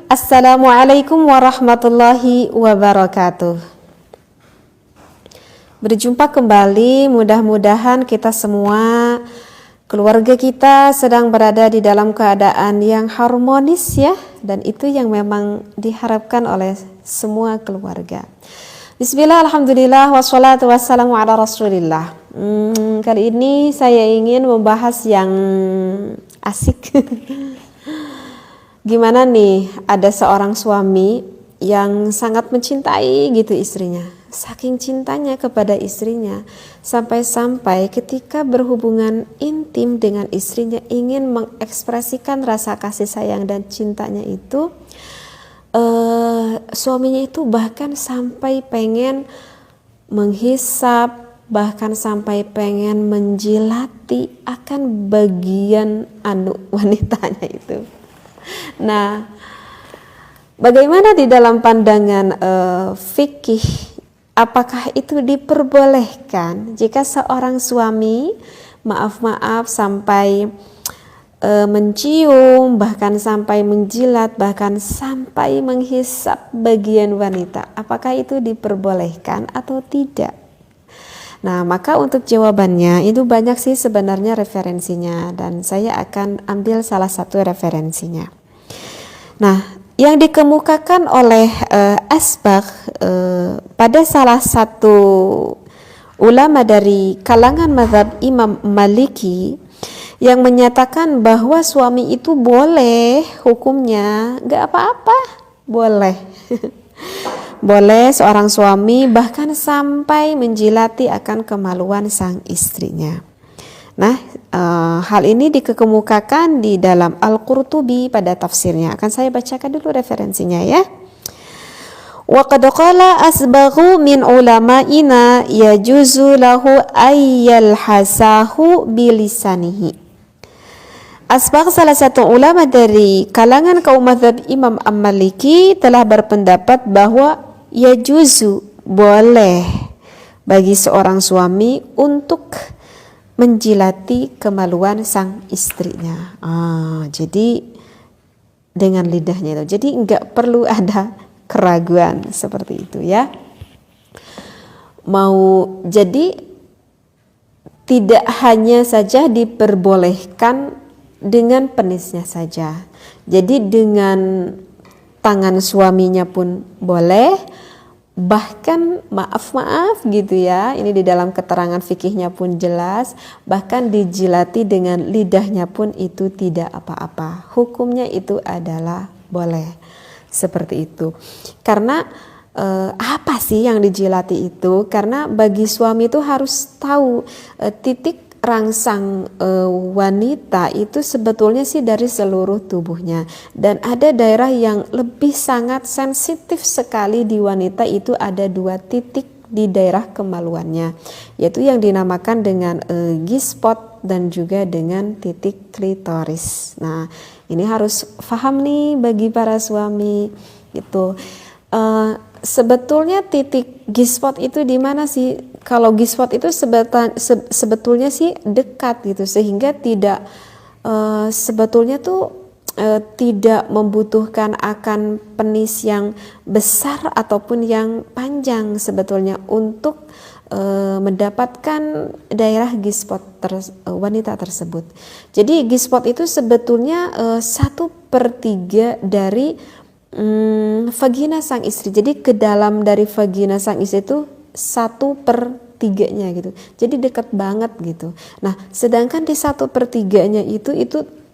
Assalamualaikum warahmatullahi wabarakatuh. Berjumpa kembali, mudah-mudahan kita semua, keluarga kita sedang berada di dalam keadaan yang harmonis ya, dan itu yang memang diharapkan oleh semua keluarga. Bismillah, alhamdulillah, wassalatu wassalamu ala rasulillah. Kali ini saya ingin membahas yang asik. Gimana nih, ada seorang suami yang sangat mencintai gitu istrinya. Saking cintanya kepada istrinya, sampai-sampai ketika berhubungan intim dengan istrinya ingin mengekspresikan rasa kasih sayang dan cintanya itu, suaminya itu bahkan sampai pengen menghisap, bahkan sampai pengen menjilati akan bagian wanitanya itu. Nah, bagaimana di dalam pandangan fikih, apakah itu diperbolehkan jika seorang suami maaf sampai mencium, bahkan sampai menjilat, bahkan sampai menghisap bagian wanita? Apakah itu diperbolehkan atau tidak? Nah, maka untuk jawabannya itu banyak sih sebenarnya referensinya, dan saya akan ambil salah satu referensinya. Nah, yang dikemukakan oleh Asbagh pada salah satu ulama dari kalangan mazhab Imam Maliki yang menyatakan bahwa suami itu boleh hukumnya, gak apa-apa, boleh. Boleh seorang suami bahkan sampai menjilati akan kemaluan sang istrinya. Nah, hal ini dikemukakan di dalam Al-Qurtubi pada tafsirnya. Akan saya bacakan dulu referensinya ya. Wa qad qala asbaghu min ulama'ina yajuzu lahu ayyal hasahu bilisanihi. Asbagh, salah satu ulama dari kalangan kaum mazhab Imam Maliki, telah berpendapat bahwa yajuzu, boleh bagi seorang suami untuk menjilati kemaluan sang istrinya. Jadi dengan lidahnya itu. Jadi enggak perlu ada keraguan seperti itu ya. Jadi tidak hanya saja diperbolehkan dengan penisnya saja. Jadi dengan tangan suaminya pun boleh. Bahkan maaf gitu ya, ini di dalam keterangan fikihnya pun jelas, bahkan dijilati dengan lidahnya pun itu tidak apa-apa, hukumnya itu adalah boleh, seperti itu. Karena apa sih yang dijilati itu? Karena bagi suami itu harus tahu titik rangsang wanita itu sebetulnya sih dari seluruh tubuhnya, dan ada daerah yang lebih sangat sensitif sekali di wanita, itu ada 2 titik di daerah kemaluannya, yaitu yang dinamakan dengan G-spot dan juga dengan titik klitoris. Nah, ini harus paham nih bagi para suami gitu. Sebetulnya titik G-spot itu di mana sih? Kalau G-spot itu sebetulnya sih dekat gitu, sehingga tidak sebetulnya tuh tidak membutuhkan akan penis yang besar ataupun yang panjang sebetulnya untuk mendapatkan daerah G-spot wanita tersebut. Jadi G-spot itu sebetulnya 1/3 dari vagina sang istri. Jadi ke dalam dari vagina sang istri itu 1/3-nya gitu. Jadi dekat banget gitu. Nah, sedangkan di 1/3-nya itu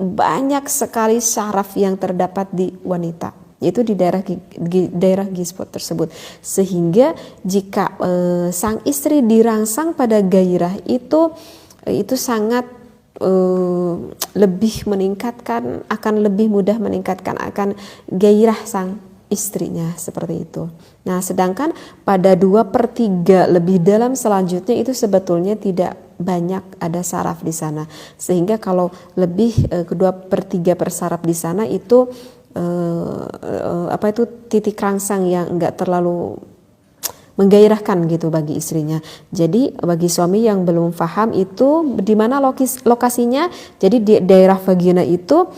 banyak sekali syaraf yang terdapat di wanita, yaitu di daerah G-spot tersebut. Sehingga jika sang istri dirangsang pada gairah itu sangat lebih meningkatkan, akan lebih mudah meningkatkan akan gairah sang istrinya, seperti itu. Nah, sedangkan pada 2/3 lebih dalam selanjutnya itu sebetulnya tidak banyak ada saraf di sana, sehingga kalau lebih ke 2/3 persaraf di sana itu titik rangsang yang enggak terlalu menggairahkan gitu bagi istrinya. Jadi bagi suami yang belum paham itu di mana lokasinya, jadi di daerah vagina itu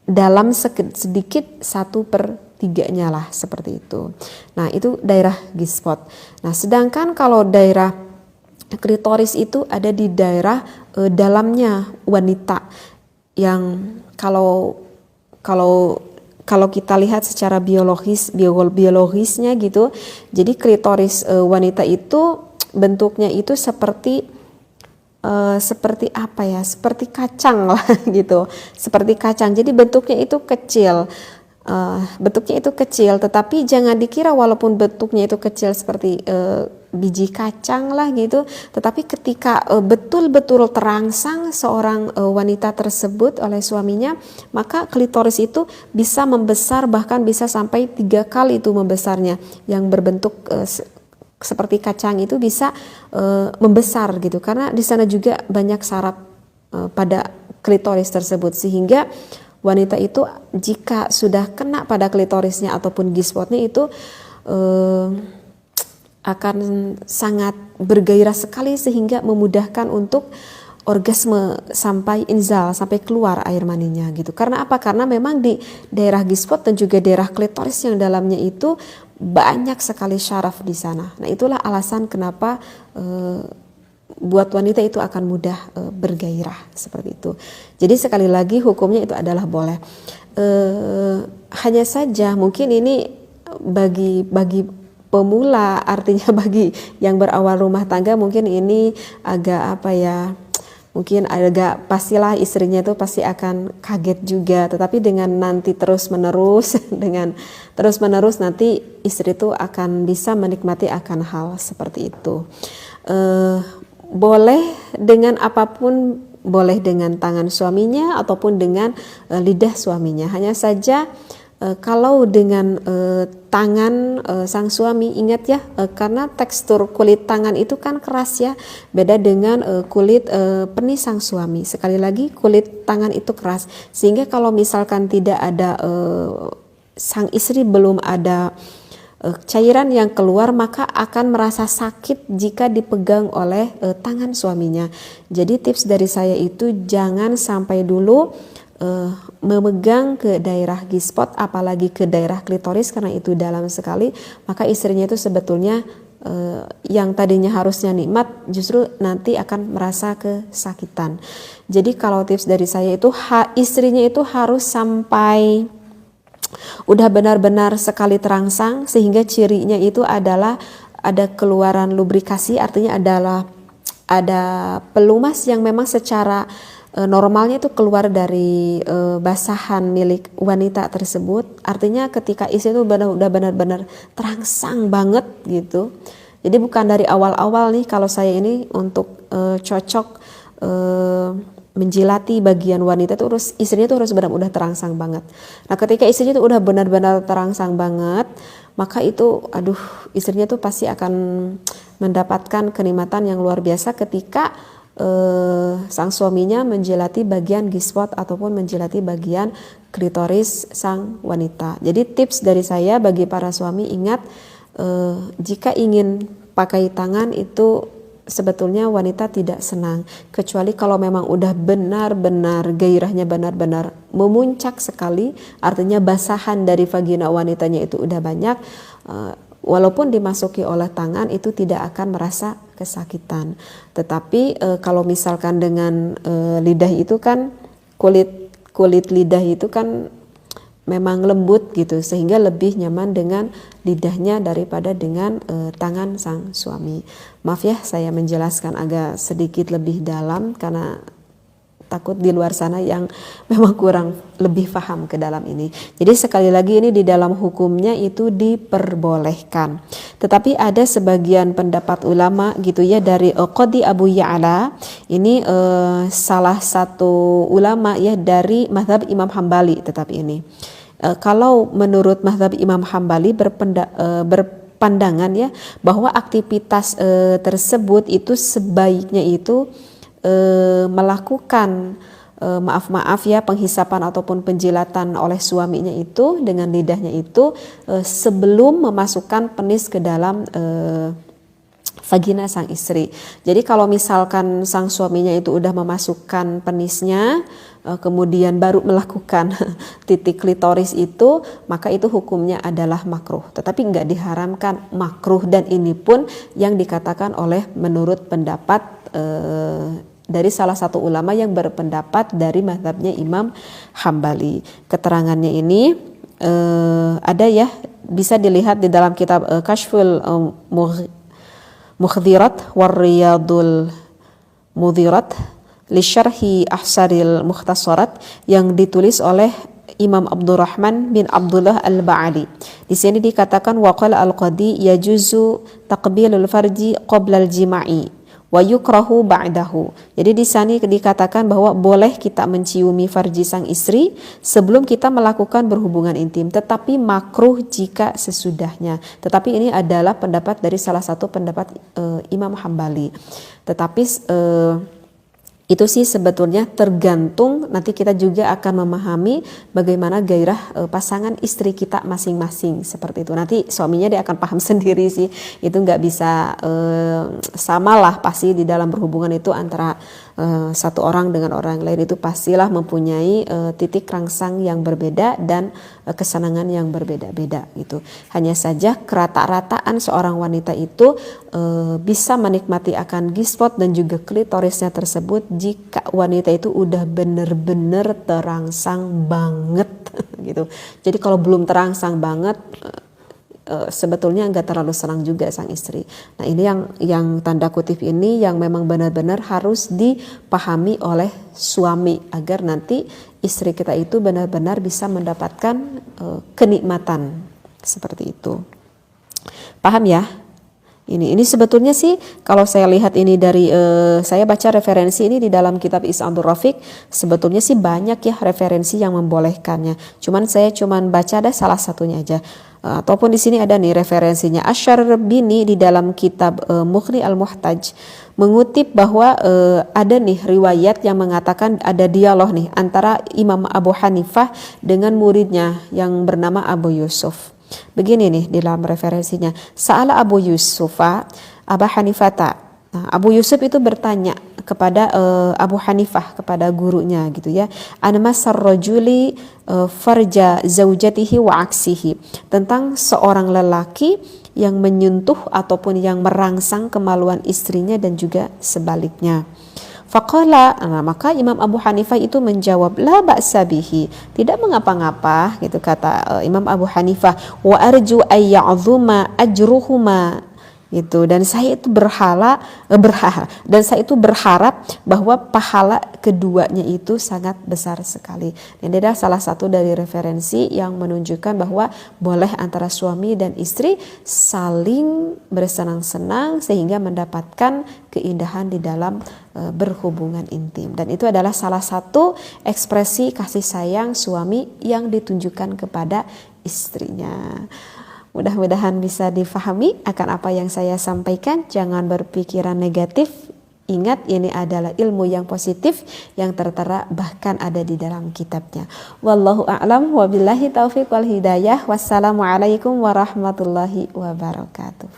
dalam sedikit 1/3-nya lah seperti itu. Nah itu daerah G-spot. Nah sedangkan kalau daerah klitoris itu ada di daerah dalamnya wanita, yang kalau kita lihat secara biologisnya gitu, jadi klitoris wanita itu bentuknya itu seperti apa ya, seperti kacang lah gitu, seperti kacang. Jadi bentuknya itu kecil. Tetapi jangan dikira walaupun bentuknya itu kecil seperti biji kacang lah gitu, tetapi ketika betul-betul terangsang seorang wanita tersebut oleh suaminya, maka klitoris itu bisa membesar, bahkan bisa sampai 3 kali itu membesarnya, yang berbentuk seperti kacang itu bisa membesar gitu, karena di sana juga banyak saraf pada klitoris tersebut, sehingga wanita itu jika sudah kena pada klitorisnya ataupun G-spotnya itu akan sangat bergairah sekali, sehingga memudahkan untuk orgasme sampai inzal, sampai keluar air maninya gitu. Karena apa? Karena memang di daerah G-spot dan juga daerah klitoris yang dalamnya itu banyak sekali syaraf di sana. Nah itulah alasan kenapa buat wanita itu akan mudah bergairah seperti itu. Jadi sekali lagi hukumnya itu adalah boleh. Hanya saja mungkin ini bagi pemula, artinya bagi yang berawal rumah tangga mungkin ini agak apa ya, mungkin agak pastilah istrinya itu pasti akan kaget juga. Tetapi dengan nanti terus menerus nanti istri itu akan bisa menikmati akan hal seperti itu. Boleh dengan apapun, boleh dengan tangan suaminya ataupun dengan lidah suaminya. Hanya saja kalau dengan tangan sang suami, ingat ya, karena tekstur kulit tangan itu kan keras ya, beda dengan kulit penis sang suami. Sekali lagi kulit tangan itu keras, sehingga kalau misalkan tidak ada sang istri belum ada cairan yang keluar, maka akan merasa sakit jika dipegang oleh tangan suaminya. Jadi tips dari saya itu jangan sampai dulu memegang ke daerah G-spot, apalagi ke daerah klitoris, karena itu dalam sekali. Maka istrinya itu sebetulnya yang tadinya harusnya nikmat justru nanti akan merasa kesakitan. Jadi kalau tips dari saya itu istrinya itu harus sampai udah benar-benar sekali terangsang, sehingga cirinya itu adalah ada keluaran lubrikasi, artinya adalah ada pelumas yang memang secara normalnya itu keluar dari basahan milik wanita tersebut. Artinya ketika istri itu udah benar-benar terangsang banget gitu. Jadi bukan dari awal-awal nih, kalau saya ini untuk cocok menjilati bagian wanita itu istrinya itu harus benar-benar terangsang banget. Nah ketika istrinya itu udah benar-benar terangsang banget, maka itu istrinya tuh pasti akan mendapatkan kenikmatan yang luar biasa ketika sang suaminya menjilati bagian G-spot ataupun menjilati bagian klitoris sang wanita. Jadi tips dari saya bagi para suami, ingat jika ingin pakai tangan itu sebetulnya wanita tidak senang, kecuali kalau memang udah benar-benar gairahnya benar-benar memuncak sekali, artinya basahan dari vagina wanitanya itu udah banyak, walaupun dimasuki oleh tangan itu tidak akan merasa kesakitan. Tetapi kalau misalkan dengan lidah itu kan kulit lidah itu kan memang lembut gitu, sehingga lebih nyaman dengan lidahnya daripada dengan tangan sang suami. Maaf ya, saya menjelaskan agak sedikit lebih dalam karena takut di luar sana yang memang kurang lebih paham ke dalam ini. Jadi sekali lagi ini di dalam hukumnya itu diperbolehkan. Tetapi ada sebagian pendapat ulama gitu ya, dari Qadi Abu Ya'la, ini salah satu ulama ya dari mazhab Imam Hambali. Tetapi ini kalau menurut mazhab Imam Hambali berpandangan ya bahwa aktivitas tersebut itu sebaiknya itu melakukan maaf ya, penghisapan ataupun penjilatan oleh suaminya itu dengan lidahnya itu sebelum memasukkan penis ke dalam vagina sang istri. Jadi kalau misalkan sang suaminya itu udah memasukkan penisnya, kemudian baru melakukan titik klitoris itu, maka itu hukumnya adalah makruh. Tetapi nggak diharamkan makruh, dan ini pun yang dikatakan oleh menurut pendapat dari salah satu ulama yang berpendapat dari mazhabnya Imam Hambali. Keterangannya ini ada ya, bisa dilihat di dalam kitab Kashful Mukhdirat Warriyadul Mudhirat li Syarhi Ahsaril Mukhtasarat yang ditulis oleh Imam Abdurrahman bin Abdullah Al-Ba'ali. Di sini dikatakan waqala al-qadi yajuzu taqbilul farji qabla al-jima'i wa yukrahu ba'dahu. Jadi di sini dikatakan bahwa boleh kita menciumi farji sang istri sebelum kita melakukan berhubungan intim, tetapi makruh jika sesudahnya. Tetapi ini adalah pendapat dari salah satu pendapat Imam Hambali. Tetapi itu sih sebetulnya tergantung, nanti kita juga akan memahami bagaimana gairah pasangan istri kita masing-masing, seperti itu. Nanti suaminya dia akan paham sendiri sih, itu nggak bisa samalah pasti di dalam berhubungan itu antara satu orang dengan orang lain, itu pastilah mempunyai titik rangsang yang berbeda dan kesenangan yang berbeda-beda gitu. Hanya saja kerata-rataan seorang wanita itu bisa menikmati akan G-spot dan juga klitorisnya tersebut jika wanita itu udah bener-bener terangsang banget gitu. Jadi kalau belum terangsang banget, sebetulnya nggak terlalu senang juga sang istri. Nah ini yang tanda kutip ini yang memang benar-benar harus dipahami oleh suami agar nanti istri kita itu benar-benar bisa mendapatkan kenikmatan seperti itu. Paham ya? Ini sebetulnya sih kalau saya lihat ini dari saya baca referensi ini di dalam kitab Is'adur Rafiq, sebetulnya sih banyak ya referensi yang membolehkannya. Saya baca ada salah satunya aja. Ataupun di sini ada nih referensinya. Asy-Syarbini di dalam kitab Mughni Al-Muhtaj mengutip bahwa ada nih riwayat yang mengatakan ada dialog nih antara Imam Abu Hanifah dengan muridnya yang bernama Abu Yusuf. Begini nih di dalam referensinya. Sa'ala Abu Yusufa Abu Hanifata. Nah, Abu Yusuf itu bertanya kepada Abu Hanifah, kepada gurunya gitu ya. Anmasar rajuli farja zaujatihi wa aksihi. Tentang seorang lelaki yang menyentuh ataupun yang merangsang kemaluan istrinya dan juga sebaliknya. Faqala, maka Imam Abu Hanifah itu menjawab, la ba'sa bihi, tidak mengapa-ngapa gitu kata Imam Abu Hanifah, wa arju ay ya'zuma ajruhuma gitu, dan saya itu berharap bahwa pahala keduanya itu sangat besar sekali. Ini adalah salah satu dari referensi yang menunjukkan bahwa boleh antara suami dan istri saling bersenang-senang sehingga mendapatkan keindahan di dalam berhubungan intim, dan itu adalah salah satu ekspresi kasih sayang suami yang ditunjukkan kepada istrinya. Mudah-mudahan bisa difahami akan apa yang saya sampaikan. Jangan berpikiran negatif. Ingat, ini adalah ilmu yang positif yang tertera bahkan ada di dalam kitabnya. Wallahu a'lam wa billahi taufiq wal hidayah. Wassalamualaikum warahmatullahi wabarakatuh.